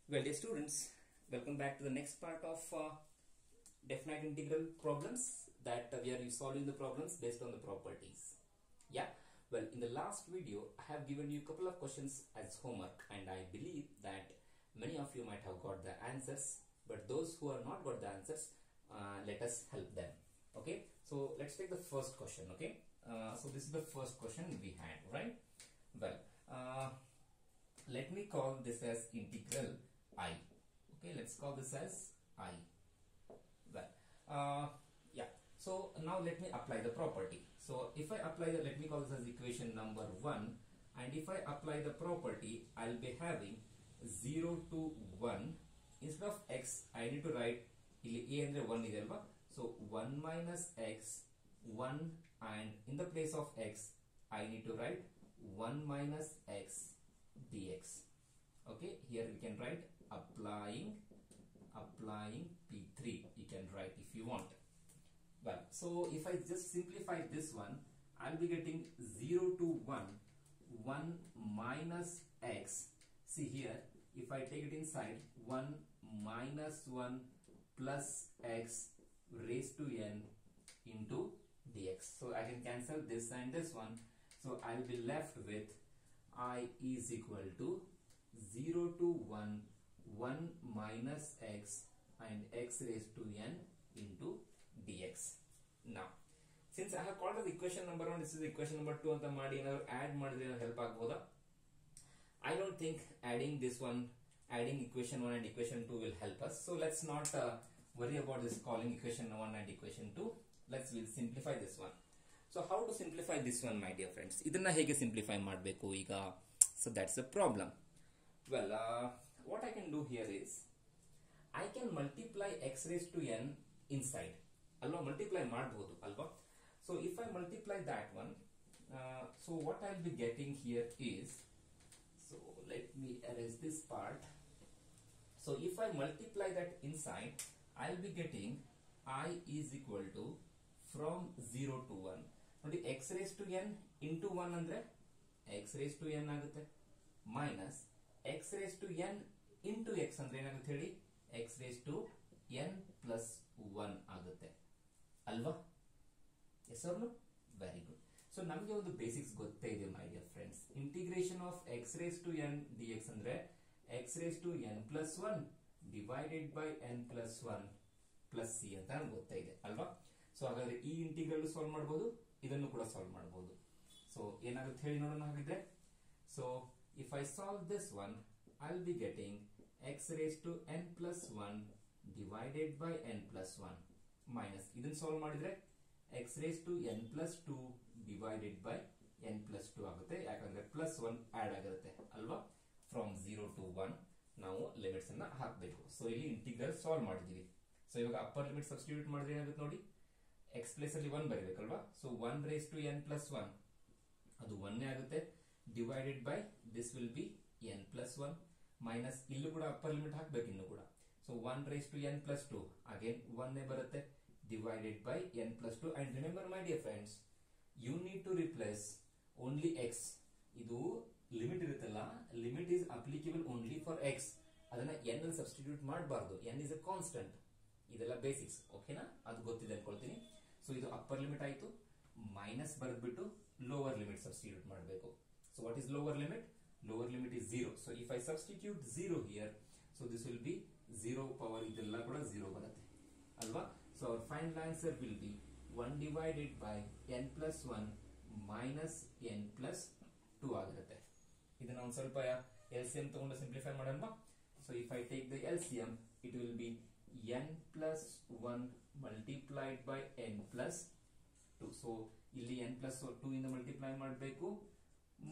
Well, dear students, welcome back to the next part of definite integral problems that we are solving the problems based on the properties. Yeah, well, in the last video, I have given you a couple of questions as homework, and I believe that many of you might have got the answers, but those who have not got the answers, let us help them. Okay, so let's take the first question. Okay, so this is the first question we had, right? Well, let me call this as integral I. Okay, let's call this as I. Well, yeah. So now let me apply the property. So if I apply the, let me call this as equation number 1, and if I apply the property, I'll be having 0 to 1. Instead of x, I need to write a andre 1 ಇದೆ ಅಲ್ವಾ? So 1 minus x 1, and in the place of x, I need to write 1 minus x dx. Okay, here we can write applying P3. You can write if you want. Well, so if I just simplify this one, I'll be getting 0 to 1 minus x. See here, if I take it inside, 1 minus 1 plus x raised to n into dx. So I can cancel this and this one. So I'll be left with I is equal to 0 to 1 minus x and x raised to n into dx. Now, since I have called the equation number 1, this is equation number 2 anta ಮಾಡಿ ಏನಾದರೂ add ಮಾಡಿದ್ರೆ help ಆಗಬಹುದಾ? I don't think adding this one, adding equation 1 and equation 2 will help us. So let's not worry about this calling equation 1 and equation 2. We'll simplify this one. So how to simplify this one, my dear friends? ಇದನ್ನ ಹೇಗೆ simplify ಮಾಡಬೇಕು ಈಗ? So that's the problem. Well, what I can do here is I can multiply x raised to n inside. Alva multiply ಮಾಡಬಹುದು ಅಲ್ವಾ? So if I multiply that one, so what I'll be getting here is, so let me erase this part. So if I multiply that inside, I'll be getting I is equal to from 0 to 1. ನೋಡಿ x raised to n into 1 ಅಂದ್ರೆ x raised to n ಆಗುತ್ತೆ, minus x raised to n into x ಅಂದ್ರೆ ಏನಾಗುತ್ತೆ ಹೇಳಿ, x raised to n plus 1 ಆಗುತ್ತೆ ಅಲ್ವಾ? Yes or no? Very good. So ನಮಗೆ ಒಂದು ಬೇಸಿಕ್ಸ್ ಗೊತ್ತೇ ಇದೆ my dear friends. Integration of x raised to n dx ಅಂದ್ರೆ x raised to n plus 1 divided by n plus 1 plus c ಅಂತ ನಮ್ಗೆ ಗೊತ್ತೇ ಇದೆ ಅಲ್ವಾ? ಸೊ ಹಾಗಾದ್ರೆ ಈ ಇಂಟಿಗ್ರಲ್ ಸಾಲ್ವ್ ಮಾಡಬಹುದು, ಇದನ್ನು ಕೂಡ ಸಾಲ್ವ್ ಮಾಡಬಹುದು. ಸೊ ಏನಾಗುತ್ತೆ ಹೇಳಿ ನೋಡೋಣ ಹಾಗಿದ್ರೆ. So if I solve this one, I'll be getting x raised to n plus 1 divided by n plus 1 minus ಇದನ್ನು ಸಾಲ್ವ್ ಮಾಡಿದ್ರೆ x raised to n plus 2 divided by n plus 2 ಆಗುತ್ತೆ, ಯಾಕಂದ್ರೆ plus 1 add ಆಗಿರುತ್ತೆ ಅಲ್ವಾ? from 0 to 1 ನಾವು limits ಅನ್ನ ಹಾಕಬೇಕು. So ಇಲ್ಲಿ ಇಂಟಿಗ್ರಲ್ ಸಾಲ್ವ್ ಮಾಡಿದೀವಿ. ಸೊ ಇವಾಗ ಅಪ್ಪರ್ ಲಿಮಿಟ್ ಸಬ್ಸ್ಟಿಟ್ಯೂಟ್ ಮಾಡಿದ್ರೆ ಏನಾಗುತ್ತೆ ನೋಡಿ, x ಪ್ಲೇಸ್ ಅಲ್ಲಿ 1 ಬರೀಬೇಕಲ್ವಾ? So 1 raised to n plus 1 ಅದು 1 ಆಗುತ್ತೆ, divided by this will be n plus 1 minus ಇಲ್ಲೂ ಕೂಡ ಅಪ್ಪರ್ ಲಿಮಿಟ್ ಹಾಕಬೇಕು ಇನ್ನು ಕೂಡ. So 1 raised to n plus 2 again 1 ಬರುತ್ತೆ, divided by n plus 2. and remember my dear friends, you need to replace only x. ಇದು limit ಇರುತ್ತಲ್ಲ, limit is applicable only for x. ಅದನ್ನ n ಅಲ್ಲಿ substitute ಮಾಡಬಾರ್ದು, n is a constant. ಇದೆಲ್ಲ basics, ಓಕೆನಾ? ಅದು ಗೊತ್ತಿದೆ ಅನ್ಕೊಳ್ತೀನಿ. ಸೊ ಇದು ಅಪ್ಪರ್ ಲಿಮಿಟ್ ಆಯ್ತು, ಮೈನಸ್ ಬರೆದ್ಬಿಟ್ಟು ಲೋವರ್ ಲಿಮಿಟ್ ಸಬ್ಸ್ಟಿಟ್ಯೂಟ್ ಮಾಡಬೇಕು. So what is lower limit? Lower limit is 0. So if I substitute 0 here, so this will be 0 power ಇದೆಲ್ಲ ಕೂಡ 0 ಬರುತ್ತೆ ಅಲ್ವಾ? So our final answer will be 1 divided by n plus 1 minus n plus 2 ಆಗಿರುತ್ತೆ. ಇದನ್ನ ಒಂದು ಸ್ವಲ್ಪ LCM ತಗೊಂಡು simplify ಮಾಡೋಣ. So if I take the LCM, it will be n plus 1 multiplied by n plus 2. So ಇಲ್ಲಿ n plus 2 ಇಂದ multiply ಮಾಡಬೇಕು,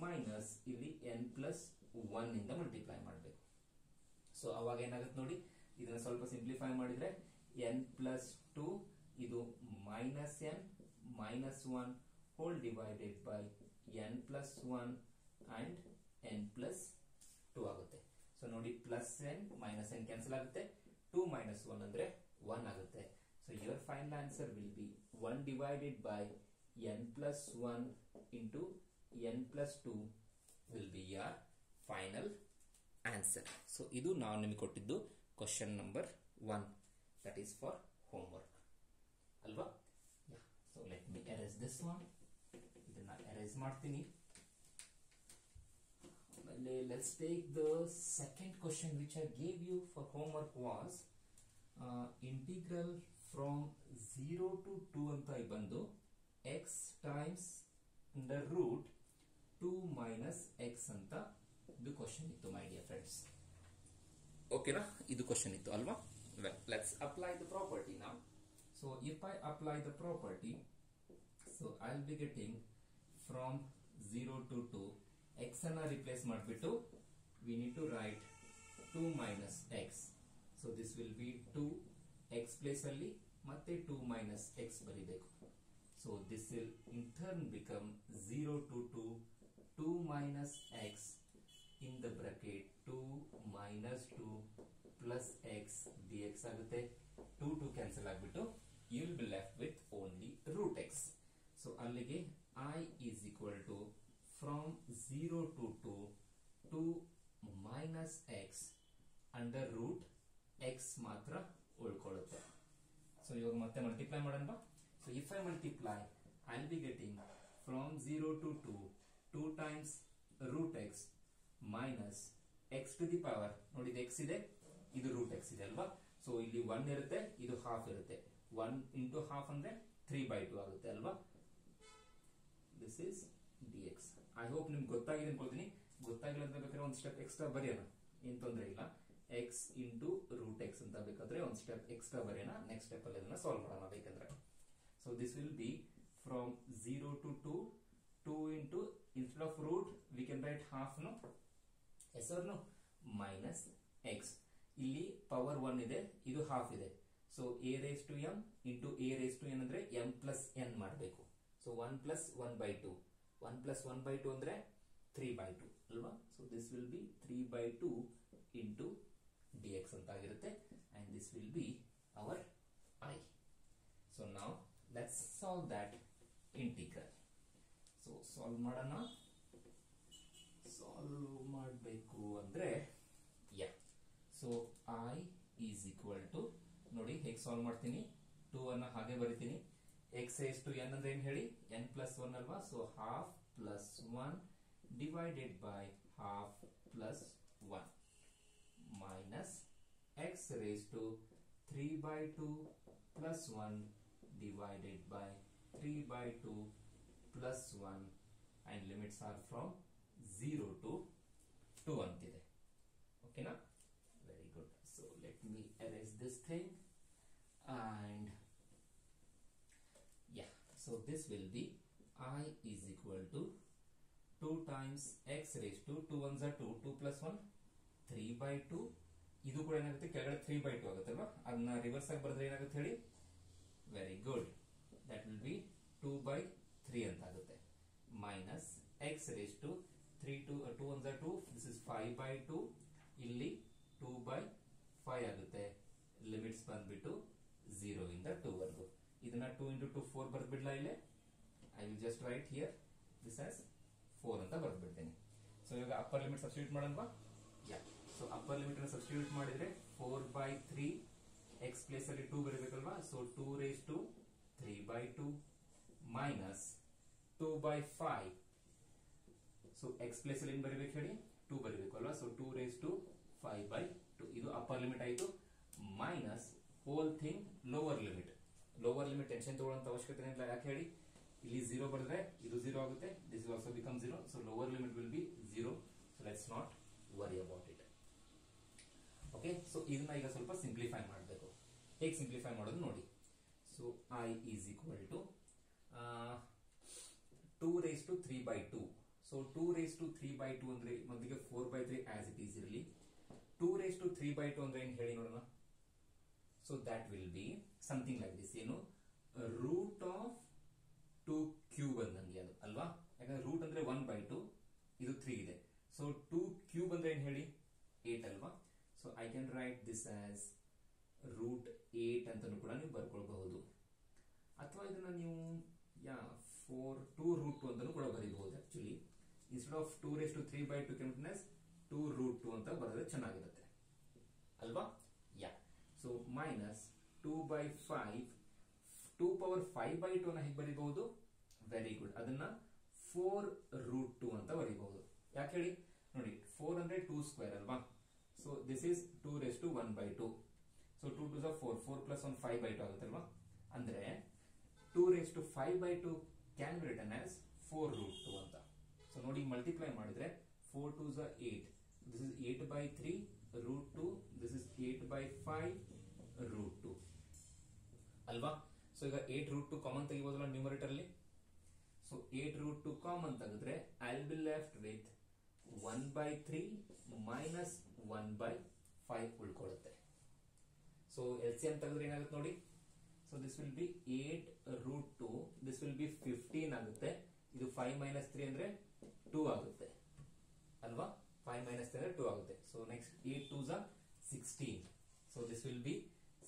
minus ಇಲ್ಲಿ n plus 1 ಇಂದ ಮಲ್ಟಿಪ್ಲೈ ಮಾಡಬೇಕು. ಸೊ ಅವಾಗ ಏನಾಗುತ್ತೆ ನೋಡಿ, ಇದನ್ನ ಸ್ವಲ್ಪ ಸಿಂಪ್ಲಿಫೈ ಮಾಡಿದ್ರೆ n plus 2 ಇದು minus n minus 1 whole divided by n plus 1 and n plus 2 ಆಗುತ್ತೆ. ಸೊ ನೋಡಿ plus n minus n cancel ಆಗುತ್ತೆ, 2 minus 1 ಅಂದ್ರೆ 1 ಆಗುತ್ತೆ. So your final answer will be 1 divided by n plus 1 into n plus 2 will be your final answer. Answer. So ಇದು ನಾವು ನಿಮಗೆ ಕೊಟ್ಟಿದ್ದು question number 1, that is for homework ಅಲ್ವಾ. So let me erase this one. ಇದನ್ನ erase ಮಾಡ್ತೀನಿ. Let's take the second question which I gave you for homework was integral from 0 to 2 ಅಂತ ಬಂದು x times under root 2 minus x ಅಂತ ಇದು question ಇತ್ತು my dear friends. ಓಕೆನಾ, ಇದು question ಇತ್ತು ಅಲ್ವಾ. Well, let's apply the property now. So if I apply the property, so I'll be getting from 0 to 2 x ಅನ್ನ ರಿಪ್ಲೇಸ್ ಮಾಡಿಬಿಟ್ಟು we need to write 2 minus x. So this will be 2 x place ಅಲ್ಲಿ ಮತ್ತೆ 2 minus x ಬರಿಬೇಕು. So this will in turn become 0 to 2 2 minus x in the bracket 2 minus 2 plus x dx ಆಗುತ್ತೆ. 2 cancel ಆಗಿಬಿಟ್ಟು you will be left with only root x. So ಅಲ್ಲಿಗೆ I is equal to from 0 to 2 minus x under root x ಮಾತ್ರ ಉಳ್ಕೊಳ್ಳುತ್ತೆ. So ಇವಾಗ ಮತ್ತೆ multiply ಮಾಡೋಣ. So if I multiply I will be getting from 0 to 2 times root x minus x to the power. ನೋಡಿ ಇದು x ಇದೆ, ಇದು root x ಇದೆ ಅಲ್ವಾ. ಸೊ ಇಲ್ಲಿ 1 ಇರುತ್ತೆ, ಇದು ಹಾಫ್ ಇರುತ್ತೆ. 1 into half ಅಂದ್ರೆ 3/2 ಆಗುತ್ತೆ ಅಲ್ವಾ. This is dx. I hope ನಿಮ್ಗೆ ಗೊತ್ತಾಗಿದೆ ಅನ್ಕೊಳ್ತೀನಿ. ಗೊತ್ತಾಗಿಲ್ಲ ಅಂತ ಬೇಕಾದ್ರೆ ಒಂದು ಸ್ಟೆಪ್ ಎಕ್ಸ್ಟ್ರಾ ಬರೆಯೋಣ, ಏನ್ ತೊಂದರೆ ಇಲ್ಲ. x ಇಂಟು ರೂಟ್ ಎಕ್ಸ್ ಅಂತ ಬೇಕಾದ್ರೆ ಒಂದು ಸ್ಟೆಪ್ ಎಕ್ಸ್ಟ್ರಾ ಬರೆಯೋಣ. ನೆಕ್ಸ್ಟ್ ಸ್ಟೆಪ್ ಅಲ್ಲಿ ಅದನ್ನ ಸಾಲ್ವ್ ಮಾಡೋಣ ಬೇಕಂದ್ರೆ. So this will be from 0 to 2 into instead of root we can write half, no, yes or no, minus x. ಇಲ್ಲಿ ಪವರ್ 1 ಇದೆ, ಇದು ಹಾಫ್ ಇದೆ. So a raised to m into a raised to n ಅಂದ್ರೆ m plus n ಮಾಡಬೇಕು. So 1 plus 1/2 1 plus 1/2 ಅಂದ್ರೆ 3/2 ಅಲ್ವಾ. So this will B 3/2 into dx ಅಂತ ಆಗಿರುತ್ತೆ. and this will be our I. so now let's solve that integral. so solve ಮಾಡೋಣ. Solve ಮಾಡಬೇಕು ಅಂದ್ರೆ so I is equal to, ನೋಡಿ ಹೇಗೆ ಸಾಲ್ವ್ ಮಾಡ್ತೀನಿ. 2 ಅನ್ನ ಹಾಗೆ ಬರಿತೀನಿ. x raised to n ಅಂದ್ರೆ ಏನ್ ಹೇಳಿ, n plus 1 ಅಲ್ವಾ. So half plus 1 divided by half plus 1 minus x raised to 3/2 plus 1 divided by 3/2 plus 1 and limits are from 0 to 2 ಅಂತಿದೆ. ಓಕೆನಾ, very good. So let me erase this thing and so this will be I is equal to 2 times x raised to 2 ones are 2 2 plus 1 3/2. ಇದು ಕೂಡ ಏನಾಗುತ್ತೆ, ಕೆಳಗಡೆ 3/2 ಆಗುತ್ತೆ ಅಲ್ವಾ. ಅದನ್ನ reverse ಆಗಿ ಬರೆದ್ರೆ ಏನಾಗುತ್ತೆ ಹೇಳಿ, very good, that will be 2/3 ಅಂತ ಆಗುತ್ತೆ. Minus x raised to 2 ones are 2, this is 5/2. ಇಲ್ಲಿ 2/5 ಆಗುತ್ತೆ. ಲಿಮಿಟ್ಸ್ ಬಂದ್ಬಿಟ್ಟು 0 ಇಂದ 2 ವರೆಗೂ. ಇದನ್ನ 2 into 2 4 ಬರ್ದ್ಬಿಡ್ಲಾ ಇಲ್ಲೇ. I will just write here this as 4 ಅಂತ ಬರ್ದ್ಬಿಡ್ತೇನೆ. ಸೊ ಇವಾಗ ಅಪ್ಪರ್ ಲಿಮಿಟ್ ಸಬ್ಸ್ಟಿಟ್ಯೂಟ್ ಮಾಡೋಣವಾ. ಸೊ ಅಪ್ಪರ್ ಲಿಮಿಟ್ ಅನ್ನು ಸಬ್ಸ್ಟಿಟ್ಯೂಟ್ ಮಾಡಿದ್ರೆ 4/3 x ಪ್ಲೇಸ್ ಅಲ್ಲಿ 2 ಬರಬೇಕಲ್ವಾ. So 2 raised to 3/2 minus 2/5. So x place ಅಲ್ಲಿ ಏನ್ ಬರಬೇಕು ಹೇಳಿ, 2 ಬರಬೇಕು ಅಲ್ವಾ. So 2 raised to 5/2. ಇದು ಅಪ್ಪರ್ ಲಿಮಿಟ್ ಆಯಿತು. Minus whole thing lower limit. Lower limit tension ತಗೊಳ್ಳೋಂತ ಅವಶ್ಯಕತೆ ಇಲ್ಲ. ಯಾಕೆ ಹೇಳಿ, ಇಲ್ಲಿ 0 ಬರೆದ್ರೆ ಇದು 0 ಆಗುತ್ತೆ. This will also become 0. So lower limit will be 0. So let's not worry about it. Okay, so ಇದನ್ನ ಈಗ ಸ್ವಲ್ಪ ಸಿಂಪ್ಲಿಫೈ ಮಾಡಬೇಕು. ಹೇಗೆ ಸಿಂಪ್ಲಿಫೈ ಮಾಡೋದು ನೋಡಿ. So I is equal to 2 raised to 3/2. So 2 raised to 3/2 ಅಂದ್ರೆ ಮೊದಲಿಗೆ 4/3 ಆಸ್ ಇಟ್ ಈಸ್ ಇರಲಿ. 2 raised to 3/2 ಅಂದ್ರೆ ಏನು ಹೇಳಿ ನೋಡೋಣ. So that will be something like this. ಏನು, ರೂಟ್ ಆಫ್ 2 ಕ್ಯೂಬ್ ಅಂದಂಗೆ ಅದು ಅಲ್ವಾ. ಯಾಕಂದ್ರೆ ರೂಟ್ ಅಂದ್ರೆ 1/2, ಇದು 3 ಇದೆ. ಸೊ 2 ಕ್ಯೂಬ್ ಅಂದ್ರೆ ಏನ್ ಹೇಳಿ, 8 ಅಲ್ವಾ. So I can write this as root 8 ಅಂತಾನು ಕೂಡ ನೀವು ಬರ್ಕೊಳ್ಬಹುದು. ಅಥವಾ ಇದನ್ನ ನೀವು 2 root 2 ಅಂತಾನು ಕೂಡ ಬರೀಬಹುದು. Actually instead of 2 raised to 3/2 can written as 2√2 ಅಂತ ಬರೆದ್ರೆ ಚೆನ್ನಾಗಿರುತ್ತೆ ಅಲ್ವಾ. ಯಾ, ಸೊ ಮೈನಸ್ 2/5, 2 ಪವರ್ 5/2 ನ ಹೇಗೆ ಬರೀಬಹುದು? ವೆರಿ ಗುಡ್, ಅದನ್ನ 4√2 ಅಂತ ಬರೀಬಹುದು. ಯಾಕೆ ಹೇಳಿ ನೋಡಿ, 4 ಅಂದ್ರೆ 2 ಸ್ಕ್ವೇರ್ ಅಲ್ವಾ. So this is 2^1/2. So 2 2 4, 4 plus 1 5/2 ಆಗುತ್ತಲ್ವಾ. ಅಂದ್ರೆ 2^5/2 ಕ್ಯಾನ್ ಬಿ ರಿಟನ್ ಆಸ್ 4√2 ಅಂತ. ಸೊ ನೋಡಿ, ಮಲ್ಟಿಪ್ಲೈ ಮಾಡಿದ್ರೆ 4 2 8, ದಿಸ್ ಇಸ್ 8/3√2, ದಿಸ್ ಇಸ್ 8/5√2 ಅಲ್ವಾ. ಸೊ ಈಗ 8√2 ಕಾಮನ್ ತೆಗಿಬಹುದಲ್ಲ ನ್ಯೂಮರೇಟರ್ ಅಲ್ಲಿ. ಸೊ 8√2 ಕಾಮನ್ ತೆಗೆದ್ರೆ I will be left with 1/3 minus 1/5 ಉಳ್ಕೊಳ್ಳುತ್ತೆ. ಸೊ LCM ತೆಗೆದ್ರೆ ಏನಾಗುತ್ತೆ ನೋಡಿ. So this will be 8√2, this will be 15 ಆಗುತ್ತೆ. ಇದು 5 ಮೈನಸ್ 3 ಅಂದ್ರೆ 2 ಆಗುತ್ತೆ ಅಲ್ವಾ. 5 ಮೈನಸ್ 3 ಅಂದ್ರೆ 2 ಆಗುತ್ತೆ. So next 8 2 16. So this will B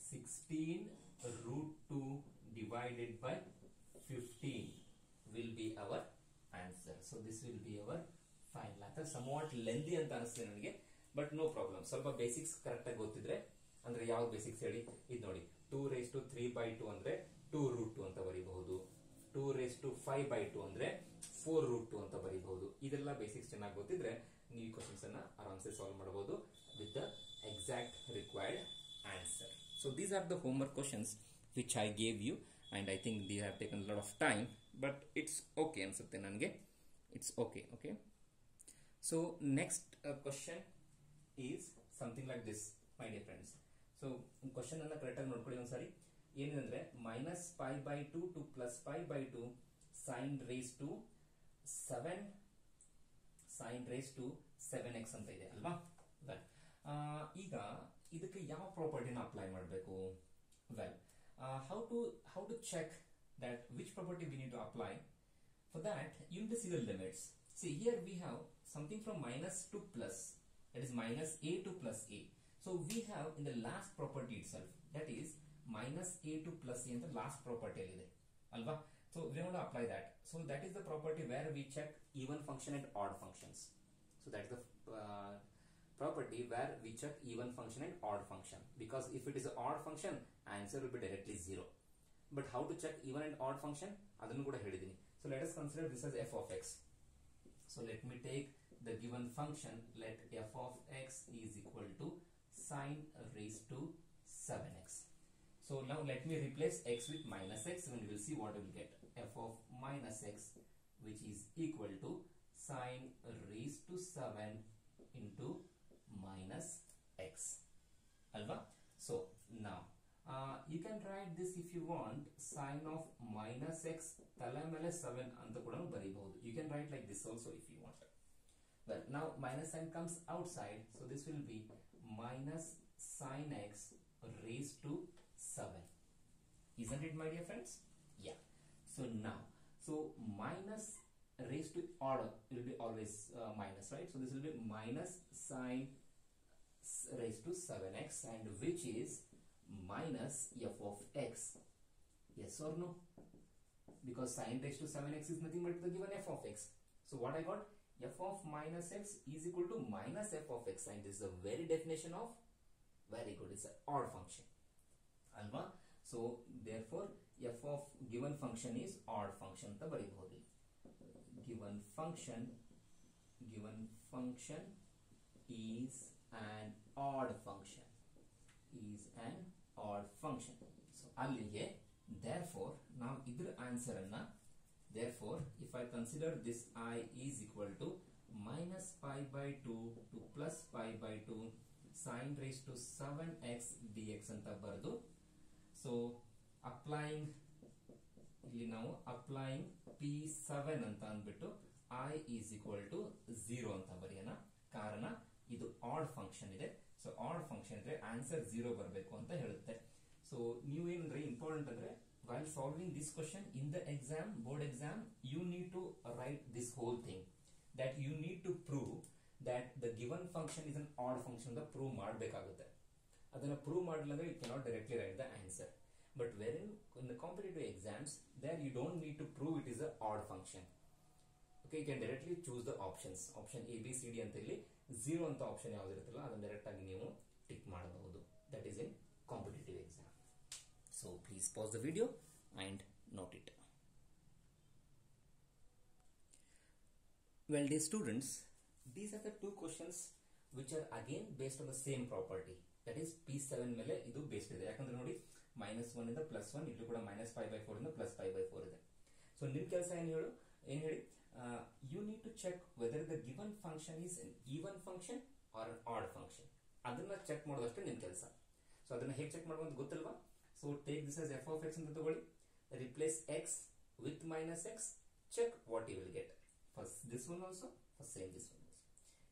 16√2 divided by 15 will be our answer. So this will be our final answer. Somewhat lengthy ಅಂತ ಅನಿಸ್ತದೆ ನನಗೆ, ಬಟ್ ನೋ ಪ್ರಾಬ್ಲಮ್. ಸ್ವಲ್ಪ ಬೇಸಿಕ್ಸ್ ಕರೆಕ್ಟ್ ಆಗಿ ಗೊತ್ತಿದ್ರೆ, ಅಂದ್ರೆ ಯಾವ ಬೇಸಿಕ್ಸ್ ಹೇಳಿ, ಇದು ನೋಡಿ 2^3/2 ಅಂದ್ರೆ 2√2 ಅಂತ ಬರೀಬಹುದು. 2^5/2 ಅಂದ್ರೆ 4√2 ಅಂತ ಬರೀಬಹುದು. ಇದೆಲ್ಲ ಬೇಸಿಕ್ಸ್ ಚೆನ್ನಾಗಿ ಗೊತ್ತಿದ್ರೆ ನೀವು ಕ್ವಶನ್ಸ್ ಅನ್ನ ಆರಾಮ್ಸೆ ಸಾಲ್ವ್ ಮಾಡಬಹುದು with the exact required answer. So these are the homework questions which I gave you, and I think they have taken a lot of time, but it's okay ansutte nange. It's okay. So next question is something like this, my dear friends. So question anna correct agi nodkolli ಒಂದು ಸಾರಿ. ಏನಂದ್ರೆ -π/2 to +π/2 sin raised to 7x ಅಂತ ಇದೆ ಅಲ್ವಾ. ಈಗ ಇದಕ್ಕೆ ಯಾವ ಪ್ರಾಪರ್ಟಿನ apply ಮಾಡಬೇಕು? Well, how to check that which property we need to apply? For that, you need to see the limits. See, here we have something from minus to plus, that is minus a to plus a. So we have in the last property itself, that is minus a to plus a in the last property alide alva. So we want to apply that. So that is the property where we check even function and odd functions. So that is the property where we check even function and odd function, because if it is an odd function, answer will be directly 0. But how to check even and odd function, adannu kuda helidini. So let us consider this as f of x. So let me take the given function. Let f of x is equal to sin raised to 7x. So now let me replace x with minus x, and we will see what we will get. F of minus x, which is equal to sin raised to 7 into minus x alva. So now you can write this if you want, sin of minus x tala mele 7 anta kuda bariಬಹುದು. You can write like this also if you want. Well, now minus sign comes outside, so this will be minus sin x raised to 7. Isn't it, my dear friends? Yeah. So now, so minus raised to order will be always minus, right? So this will be minus sin raised to 7x, and which is minus f of x. Yes or no? Because sin raised to 7x is nothing but the given f of x. So what I got? F of minus x is equal to minus f of x, and this is the very definition of, very good, it's an odd function alva. So therefore f of given function is odd function anta bariಬಹುದು. Given function is an odd function, so allige. Therefore now idr answer anna, therefore if I consider this I is equal to minus π/2 to plus π/2 sin raised to 7x dx anta bardu. So applying ಇಲ್ಲಿ ನಾವು applying p7 ಅಂತ ಅಂದ್ಬಿಟ್ಟು I is equal to 0 ಅಂತ ಬರೆಯೋಣ. ಕಾರಣ ಇದು add function ಇದೆ. So add function ಇದ್ರೆ ಆನ್ಸರ್ 0 ಬರಬೇಕು ಅಂತ ಹೇಳುತ್ತೆ. ಸೊ ನೀವು ಏನಂದ್ರೆ ಇಂಪಾರ್ಟೆಂಟ್ ಅಂದ್ರೆ, while solving this question in the exam, board exam, you need to write this whole thing, that you need to prove that the given function is an odd function ಅಂತ prove ಮಾಡಬೇಕಾಗುತ್ತೆ. ಅದನ್ನ prove ಮಾಡಲಿಲ್ಲ ಅಂದ್ರೆ you cannot directly write the answer. But wherein in the competitive exams, there you don't need to prove it is an odd function. Okay, you can directly choose the options, option A, B, C, D ಅಂತ ಇಲ್ಲಿ 0 ಅಂತ option ಯಾವುದಿರುತ್ತಲ್ಲ ಅದನ್ನು direct ಆಗಿ ನೀವು tick ಮಾಡಬಹುದು. That is in competitive exam. So please pass the video and note it. Well, dear students, these are the two questions which are again based on the same property, that is P7 ಮೇಲೆ ಇದು based ಇದೆ. ಯಾಕಂದ್ರೆ ನೋಡಿ -1 ಇಂದ +1, ಇಲ್ಲೂ ಕೂಡ -5/4 ಇಂದ +5/4 ಇದೆ. ಸೊ ನಿಮ್ ಕೆಲಸ ಏನ್ ಹೇಳಿ you need to check whether the given function is an even function or an odd function. ಅದನ್ನ ಚೆಕ್ ಮಾಡೋದಷ್ಟೇ ನಿಮ್ ಕೆಲಸ. ಸೊ ಅದನ್ನ ಹೇಗೆ ಚೆಕ್ ಮಾಡೋದು ಅಂತ ಗೊತ್ತಲ್ವಾ? So take this as f of x ಅಂತ ತಗೊಳ್ಳಿ, replace x with -x, check what you will get. For this one also, for same this one also.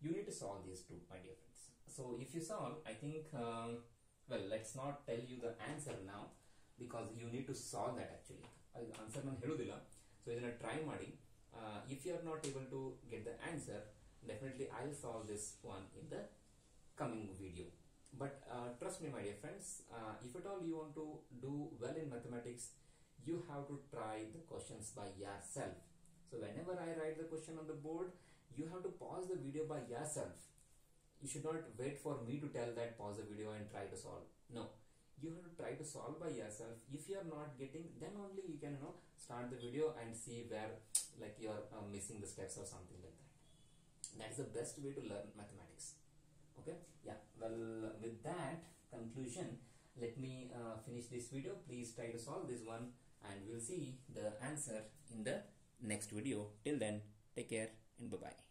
You need to solve these two, my dear friends. So if you solve, I think, well, let's not tell you the answer now because you need to solve that actually. Answer ನಾನು ಹೇಳುವುದಿಲ್ಲ. So ಇದನ್ನ try ಮಾಡಿ. If you are not able to get the answer, definitely I'll solve this one in the coming video. But trust me, my dear friends, if at all you want to do well in mathematics, you have to try the questions by yourself. So whenever I write the question on the board, you have to pause the video by yourself. You should not wait for me to tell that pause the video and try to solve. No, you have to try to solve by yourself. If you are not getting, then only you can start the video and see where like you are missing the steps or something like that. That is the best way to learn mathematics. Okay, yeah, well, with that conclusion, let me finish this video. Please try to solve this one and we'll see the answer in the next video. Till then, take care and bye bye.